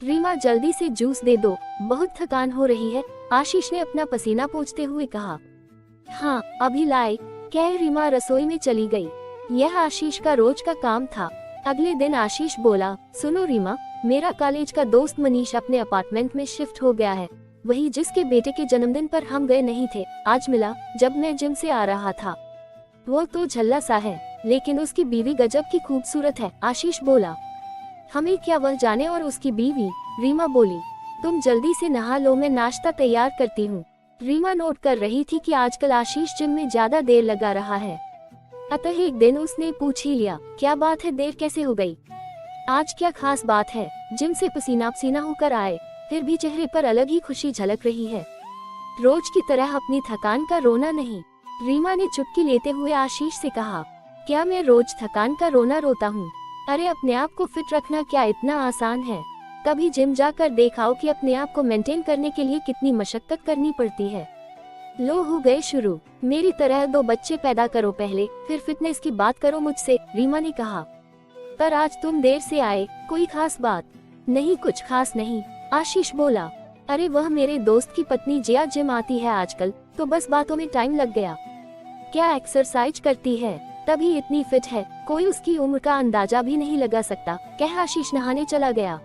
रीमा जल्दी से जूस दे दो, बहुत थकान हो रही है, आशीष ने अपना पसीना पोंछते हुए कहा। हाँ अभी लाए, कह रीमा रसोई में चली गई। यह आशीष का रोज का काम था। अगले दिन आशीष बोला, सुनो रीमा, मेरा कॉलेज का दोस्त मनीष अपने अपार्टमेंट में शिफ्ट हो गया है, वही जिसके बेटे के जन्मदिन पर हम गए नहीं थे। आज मिला जब मैं जिम से आ रहा था। वो तो झल्ला सा है, लेकिन उसकी बीवी गजब की खूबसूरत है, आशीष बोला। हमें क्या वह जाने और उसकी बीवी, रीमा बोली। तुम जल्दी से नहा लो, मैं नाश्ता तैयार करती हूँ। रीमा नोट कर रही थी कि आजकल आशीष जिम में ज्यादा देर लगा रहा है, अतः एक दिन उसने पूछ ही लिया, क्या बात है, देर कैसे हो गई? आज क्या खास बात है? जिम से पसीना पसीना होकर आए, फिर भी चेहरे पर अलग ही खुशी झलक रही है। रोज की तरह अपनी थकान का रोना नहीं। रीमा ने चुटकी लेते हुए आशीष से कहा, क्या मैं रोज थकान का रोना रोता हूँ? अरे अपने आप को फिट रखना क्या इतना आसान है? कभी जिम जाकर देखाओ कि अपने आप को मेंटेन करने के लिए कितनी मशक्कत करनी पड़ती है। लो हो गए शुरू, मेरी तरह 2 बच्चे पैदा करो पहले, फिर फिटनेस की बात करो मुझसे, रीमा ने कहा। पर आज तुम देर से आए, कोई खास बात? नहीं कुछ खास नहीं, आशीष बोला। अरे वह मेरे दोस्त की पत्नी जिया जिम आती है आजकल, तो बस बातों में टाइम लग गया। क्या एक्सरसाइज करती है, तभी इतनी फिट है, कोई उसकी उम्र का अंदाजा भी नहीं लगा सकता, कह आशीष नहाने चला गया।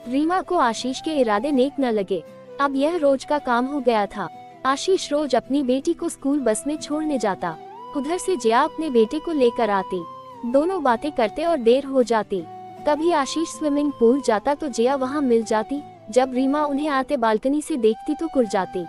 रीमा को आशीष के इरादे नेक न लगे, अब यह रोज का काम हो गया था। आशीष रोज अपनी बेटी को स्कूल बस में छोड़ने जाता, उधर से जिया अपने बेटे को लेकर आती, दोनों बातें करते और देर हो जाती। कभी आशीष स्विमिंग पूल जाता तो जिया वहाँ मिल जाती, जब रीमा उन्हें आते बालकनी से देखती तो कुड़ जाती।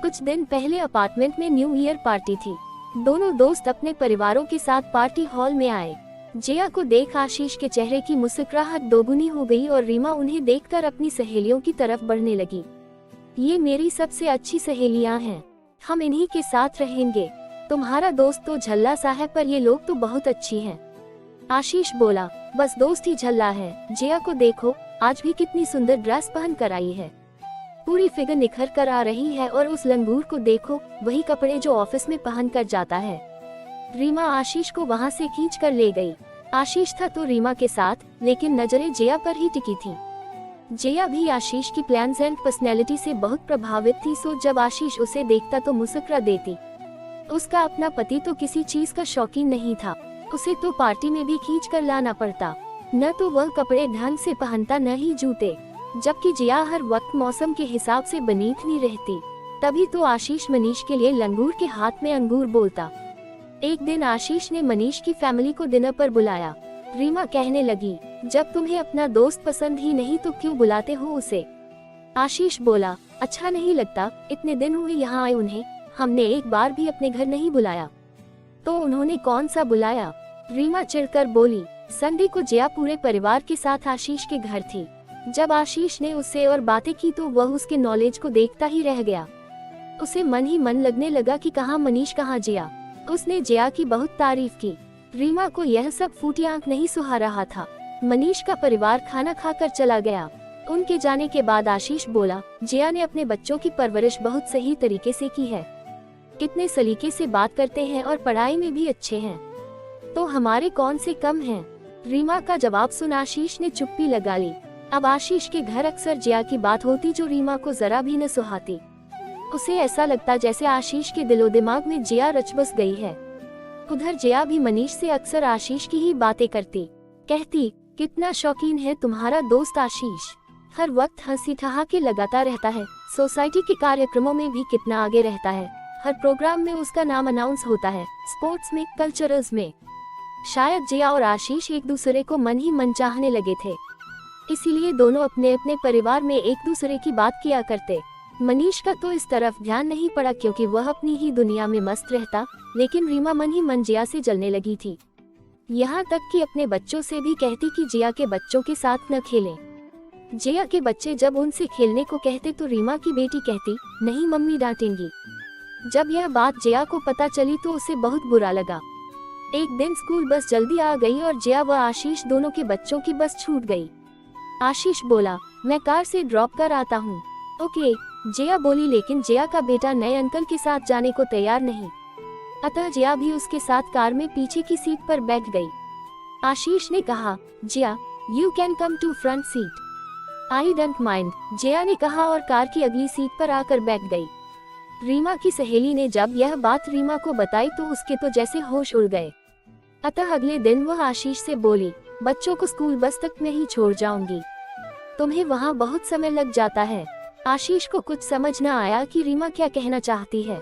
कुछ दिन पहले अपार्टमेंट में न्यू ईयर पार्टी थी, दोनों दोस्त अपने परिवारों के साथ पार्टी हॉल में आए। जिया को देख आशीष के चेहरे की मुस्कुराहट दोगुनी हो गई और रीमा उन्हें देखकर अपनी सहेलियों की तरफ बढ़ने लगी। ये मेरी सबसे अच्छी सहेलियां हैं, हम इन्हीं के साथ रहेंगे। तुम्हारा दोस्त तो झल्ला सा है, पर ये लोग तो बहुत अच्छी हैं। आशीष बोला, बस दोस्त ही झल्ला है, जिया को देखो, आज भी कितनी सुंदर ड्रेस पहन कर आई है, पूरी फिगर निखर कर आ रही है, और उस लंगूर को देखो, वही कपड़े जो ऑफिस में पहन कर जाता है। रीमा आशीष को वहाँ से खींच कर ले गई। आशीष था तो रीमा के साथ, लेकिन नजरें जिया पर ही टिकी थी। जिया भी आशीष की प्लेजेंट पर्सनैलिटी से बहुत प्रभावित थी, सो जब आशीष उसे देखता तो मुस्कुरा देती। उसका अपना पति तो किसी चीज का शौकीन नहीं था, उसे तो पार्टी में भी खींच कर लाना पड़ता, न तो वह कपड़े ढंग से पहनता न ही जूते, जबकि जिया हर वक्त मौसम के हिसाब से बनीतनी रहती। तभी तो आशीष मनीष के लिए लंगूर के हाथ में अंगूर बोलता। एक दिन आशीष ने मनीष की फैमिली को डिनर पर बुलाया। रीमा कहने लगी, जब तुम्हें अपना दोस्त पसंद ही नहीं तो क्यों बुलाते हो उसे? आशीष बोला, अच्छा नहीं लगता, इतने दिन हुए यहाँ आए उन्हें, हमने एक बार भी अपने घर नहीं बुलाया। तो उन्होंने कौन सा बुलाया? रीमा चिढ़कर बोली। संडे को जिया पूरे परिवार के साथ आशीष के घर थी। जब आशीष ने उससे और बातें की तो वह उसके नॉलेज को देखता ही रह गया। उसे मन ही मन लगने लगा कि कहाँ मनीष कहाँ जिया। उसने जिया की बहुत तारीफ की। रीमा को यह सब फूटी आंख नहीं सुहा रहा था। मनीष का परिवार खाना खाकर चला गया। उनके जाने के बाद आशीष बोला, जिया ने अपने बच्चों की परवरिश बहुत सही तरीके से की है, कितने सलीके से बात करते हैं और पढ़ाई में भी अच्छे हैं, तो हमारे कौन से कम हैं? रीमा का जवाब सुन आशीष ने चुप्पी लगा ली। अब आशीष के घर अक्सर जिया की बात होती जो रीमा को जरा भी न सुहाती। उसे ऐसा लगता जैसे आशीष के दिलो दिमाग में जिया रच बस गई है। उधर जिया भी मनीष से अक्सर आशीष की ही बातें करती, कहती, कितना शौकीन है तुम्हारा दोस्त आशीष, हर वक्त हंसी ठहाके लगाता रहता है, सोसाइटी के कार्यक्रमों में भी कितना आगे रहता है, हर प्रोग्राम में उसका नाम अनाउंस होता है, स्पोर्ट्स में, कल्चरल्स में। शायद जिया और आशीष एक दूसरे को मन ही मन चाहने लगे थे, इसीलिए दोनों अपने अपने परिवार में एक दूसरे की बात किया करते। मनीष का तो इस तरफ ध्यान नहीं पड़ा क्योंकि वह अपनी ही दुनिया में मस्त रहता, लेकिन रीमा मन ही मन जिया से जलने लगी थी। यहाँ तक कि अपने बच्चों से भी कहती कि जिया के बच्चों के साथ न खेलें। जिया के बच्चे जब उनसे खेलने को कहते तो रीमा की बेटी कहती, नहीं मम्मी डांटेंगी। जब यह बात जिया को पता चली तो उसे बहुत बुरा लगा। एक दिन स्कूल बस जल्दी आ गई और जिया व आशीष दोनों के बच्चों की बस छूट गई। आशीष बोला, मैं कार से ड्रॉप कर आता हूँ। ओके, जिया बोली, लेकिन जिया का बेटा नए अंकल के साथ जाने को तैयार नहीं, अतः जिया भी उसके साथ कार में पीछे की सीट पर बैठ गई। आशीष ने कहा, Jiya, you can come to front seat. I don't mind, Jaya ने कहा और कार की अगली सीट पर आकर बैठ गई। रीमा की सहेली ने जब यह बात रीमा को बताई तो उसके तो जैसे होश उड़ गए। अतः अगले दिन वह आशीष से बोली, बच्चों को स्कूल बस तक में ही छोड़ जाऊंगी, तुम्हें वहाँ बहुत समय लग जाता है। आशीष को कुछ समझ न आया कि रीमा क्या कहना चाहती है,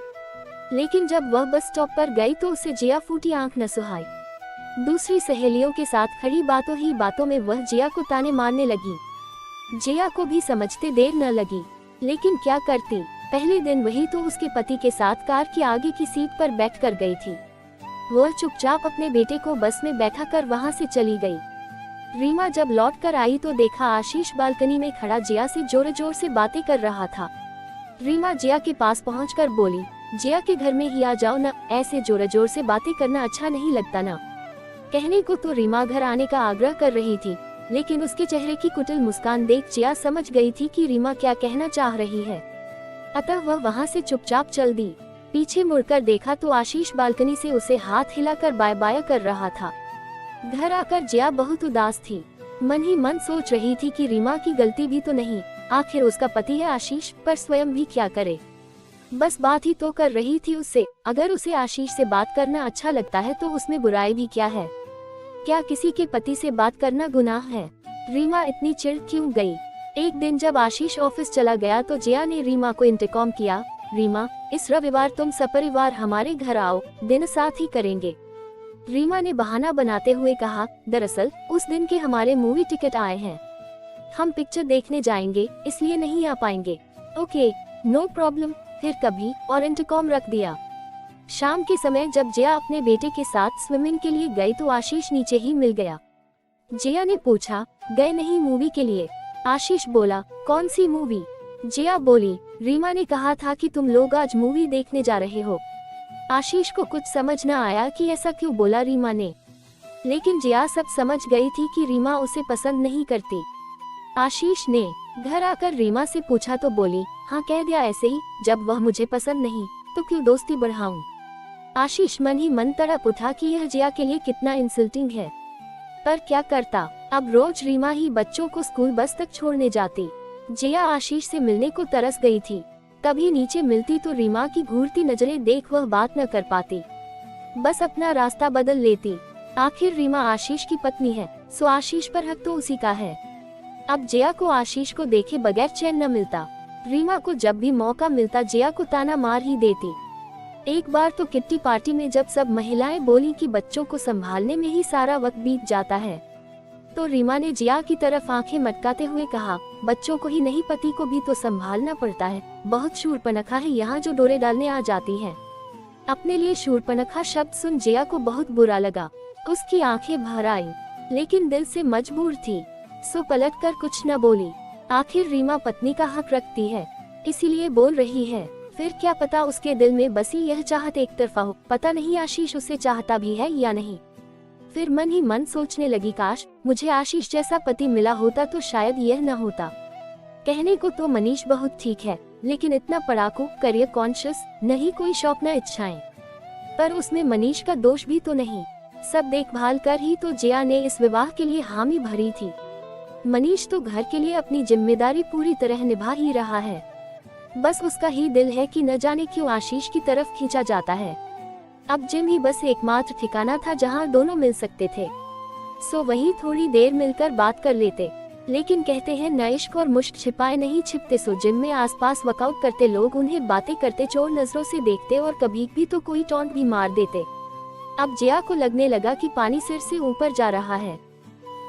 लेकिन जब वह बस स्टॉप पर गई तो उसे जिया फूटी आंख न सुहाई। दूसरी सहेलियों के साथ खड़ी बातों ही बातों में वह जिया को ताने मारने लगी। जिया को भी समझते देर न लगी, लेकिन क्या करती, पहले दिन वही तो उसके पति के साथ कार की आगे की सीट पर बैठ कर गई थी। वह चुपचाप अपने बेटे को बस में बैठा कर वहाँ से चली गई। रीमा जब लौट कर आई तो देखा आशीष बालकनी में खड़ा जिया से जोर जोर से बातें कर रहा था। रीमा जिया के पास पहुंचकर बोली, जिया के घर में ही आ जाओ ना, ऐसे जोर जोर से बातें करना अच्छा नहीं लगता ना। कहने को तो रीमा घर आने का आग्रह कर रही थी, लेकिन उसके चेहरे की कुटिल मुस्कान देख जिया समझ गई थी कि रीमा क्या कहना चाह रही है। अतः वह वहाँ से चुपचाप चल दी। पीछे मुड़कर देखा तो आशीष बालकनी से उसे हाथ हिलाकर बाय बाय कर रहा था। घर आकर जिया बहुत उदास थी, मन ही मन सोच रही थी कि रीमा की गलती भी तो नहीं, आखिर उसका पति है आशीष, पर स्वयं भी क्या करे। बस बात ही तो कर रही थी उससे, अगर उसे आशीष से बात करना अच्छा लगता है तो उसमें बुराई भी क्या है। क्या किसी के पति से बात करना गुनाह है। रीमा इतनी चिढ़ क्यों गई। एक दिन जब आशीष ऑफिस चला गया तो जिया ने रीमा को इंटरकॉम किया, रीमा इस रविवार तुम सपरिवार हमारे घर आओ, दिन साथ ही करेंगे। रीमा ने बहाना बनाते हुए कहा, दरअसल उस दिन के हमारे मूवी टिकट आए हैं, हम पिक्चर देखने जाएंगे इसलिए नहीं आ पाएंगे। ओके नो प्रॉब्लम, फिर कभी, और इंटरकॉम रख दिया। शाम के समय जब जिया अपने बेटे के साथ स्विमिंग के लिए गई तो आशीष नीचे ही मिल गया। जिया ने पूछा, गए नहीं मूवी के लिए? आशीष बोला, कौन सी मूवी? जिया बोली, रीमा ने कहा था कि तुम लोग आज मूवी देखने जा रहे हो। आशीष को कुछ समझ न आया कि ऐसा क्यों बोला रीमा ने, लेकिन जिया सब समझ गई थी कि रीमा उसे पसंद नहीं करती। आशीष ने घर आकर रीमा से पूछा तो बोली, हाँ कह दिया ऐसे ही, जब वह मुझे पसंद नहीं तो क्यों दोस्ती बढ़ाऊं। आशीष मन ही मन तड़प उठा कि यह जिया के लिए कितना इंसल्टिंग है, पर क्या करता, अब रोज रीमा ही बच्चों को स्कूल बस तक छोड़ने जाती। जिया आशीष से मिलने को तरस गई थी, कभी नीचे मिलती तो रीमा की घूरती नजरें देख वह बात न कर पाती, बस अपना रास्ता बदल लेती। आखिर रीमा आशीष की पत्नी है, सो आशीष पर हक तो उसी का है। अब जिया को आशीष को देखे बगैर चैन न मिलता। रीमा को जब भी मौका मिलता जिया को ताना मार ही देती। एक बार तो किट्टी पार्टी में जब सब महिलाएं बोली कि बच्चों को संभालने में ही सारा वक्त बीत जाता है, तो रीमा ने जिया की तरफ आंखें मटकाते हुए कहा, बच्चों को ही नहीं पति को भी तो संभालना पड़ता है, बहुत शूरपनखा है यहाँ जो डोरे डालने आ जाती है। अपने लिए शूरपनखा शब्द सुन जिया को बहुत बुरा लगा, उसकी आंखें भर आई, लेकिन दिल से मजबूर थी, सो पलट कर कुछ न बोली। आखिर रीमा पत्नी का हक रखती है, इसीलिए बोल रही है। फिर क्या पता उसके दिल में बसी यह चाहत एक तरफा हो, पता नहीं आशीष उसे चाहता भी है या नहीं। फिर मन ही मन सोचने लगी, काश मुझे आशीष जैसा पति मिला होता तो शायद यह न होता। कहने को तो मनीष बहुत ठीक है, लेकिन इतना पढ़ाकू, करियर कॉन्शियस, नहीं कोई शौक न इच्छाएं, पर उसमें मनीष का दोष भी तो नहीं। सब देखभाल कर ही तो जिया ने इस विवाह के लिए हामी भरी थी। मनीष तो घर के लिए अपनी जिम्मेदारी पूरी तरह निभा ही रहा है, बस उसका ही दिल है कि न जाने क्यों आशीष की तरफ खींचा जाता है। अब जिम ही बस एकमात्र ठिकाना था जहां दोनों मिल सकते थे, सो वहीं थोड़ी देर मिलकर बात कर लेते। लेकिन कहते हैं न इश्क और मुश्क छिपाए नहीं छिपते, सो जिम में आसपास वर्कआउट करते लोग उन्हें बातें करते चोर नजरों से देखते और कभी भी तो कोई टॉन्ट भी मार देते। अब जिया को लगने लगा कि पानी सिर से ऊपर जा रहा है,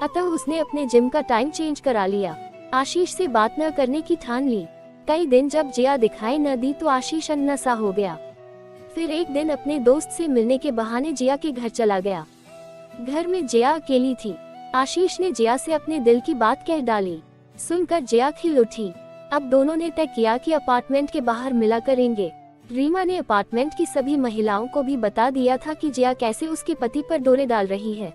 अतः उसने अपने जिम का टाइम चेंज करा लिया। आशीष से बात न करने की ठान ली। कई दिन जब जिया दिखाई न दी तो आशीष अन्ना सा हो गया। फिर एक दिन अपने दोस्त से मिलने के बहाने जिया के घर चला गया। घर में जिया अकेली थी। आशीष ने जिया से अपने दिल की बात कह डाली। सुनकर जिया खिल उठी। अब दोनों ने तय किया कि अपार्टमेंट के बाहर मिला करेंगे। रीमा ने अपार्टमेंट की सभी महिलाओं को भी बता दिया था कि जिया कैसे उसके पति पर डोरे डाल रही है,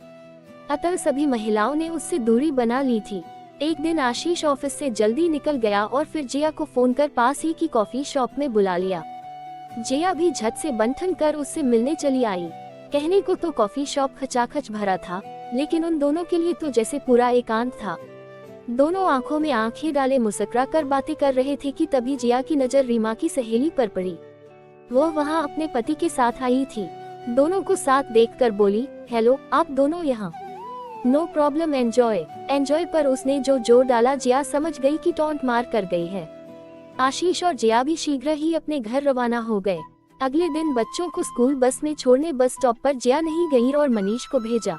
अतः सभी महिलाओं ने उससे दूरी बना ली थी। एक दिन आशीष ऑफिस से जल्दी निकल गया और फिर जिया को फोन कर पास ही की कॉफी शॉप में बुला लिया। जिया भी झट से बंठन कर उससे मिलने चली आई। कहने को तो कॉफी शॉप खचाखच भरा था, लेकिन उन दोनों के लिए तो जैसे पूरा एकांत था। दोनों आंखों में आंखें डाले मुस्कुरा कर बातें कर रहे थे कि तभी जिया की नजर रीमा की सहेली पर पड़ी। वो वहाँ अपने पति के साथ आई थी। दोनों को साथ देखकर बोली, हेलो, आप दोनों यहाँ? नो प्रॉब्लम, एंजॉय पर उसने जो जोर डाला जिया समझ गई कि टॉन्ट मार कर गई है। आशीष और जिया भी शीघ्र ही अपने घर रवाना हो गए। अगले दिन बच्चों को स्कूल बस में छोड़ने बस स्टॉप पर जिया नहीं गई और मनीष को भेजा।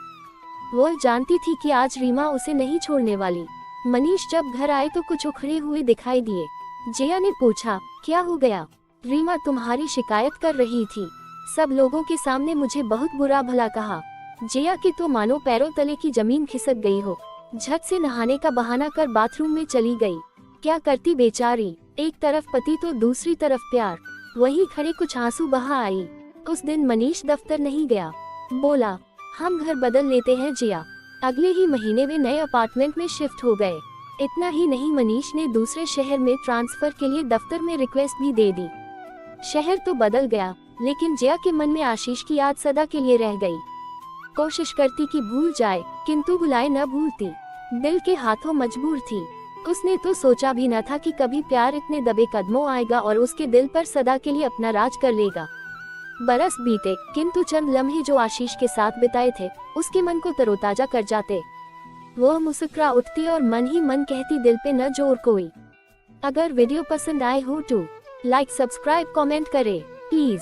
वो जानती थी कि आज रीमा उसे नहीं छोड़ने वाली। मनीष जब घर आए तो कुछ उखड़े हुए दिखाई दिए। जिया ने पूछा, क्या हो गया? रीमा तुम्हारी शिकायत कर रही थी, सब लोगों के सामने मुझे बहुत बुरा भला कहा। जिया की तो मानो पैरों तले की जमीन खिसक गई हो। झट से नहाने का बहाना कर बाथरूम में चली गई। क्या करती बेचारी, एक तरफ पति तो दूसरी तरफ प्यार। वहीं खड़े कुछ आंसू बहा आई। उस दिन मनीष दफ्तर नहीं गया। बोला, हम घर बदल लेते हैं जिया। अगले ही महीने वे नए अपार्टमेंट में शिफ्ट हो गए। इतना ही नहीं, मनीष ने दूसरे शहर में ट्रांसफर के लिए दफ्तर में रिक्वेस्ट भी दे दी। शहर तो बदल गया, लेकिन जिया के मन में आशीष की याद सदा के लिए रह गई। कोशिश करती कि भूल जाए, किंतु भुलाए न भूलती। दिल के हाथों मजबूर थी। उसने तो सोचा भी न था कि कभी प्यार इतने दबे कदमों आएगा और उसके दिल पर सदा के लिए अपना राज कर लेगा। बरस बीते, किंतु चंद लम्हे जो आशीष के साथ बिताए थे उसके मन को तरोताजा कर जाते। वो मुस्कुरा उठती और मन ही मन कहती, दिल पे न जोर कोई। अगर वीडियो पसंद आए हो तो लाइक, सब्सक्राइब, कमेंट करें प्लीज।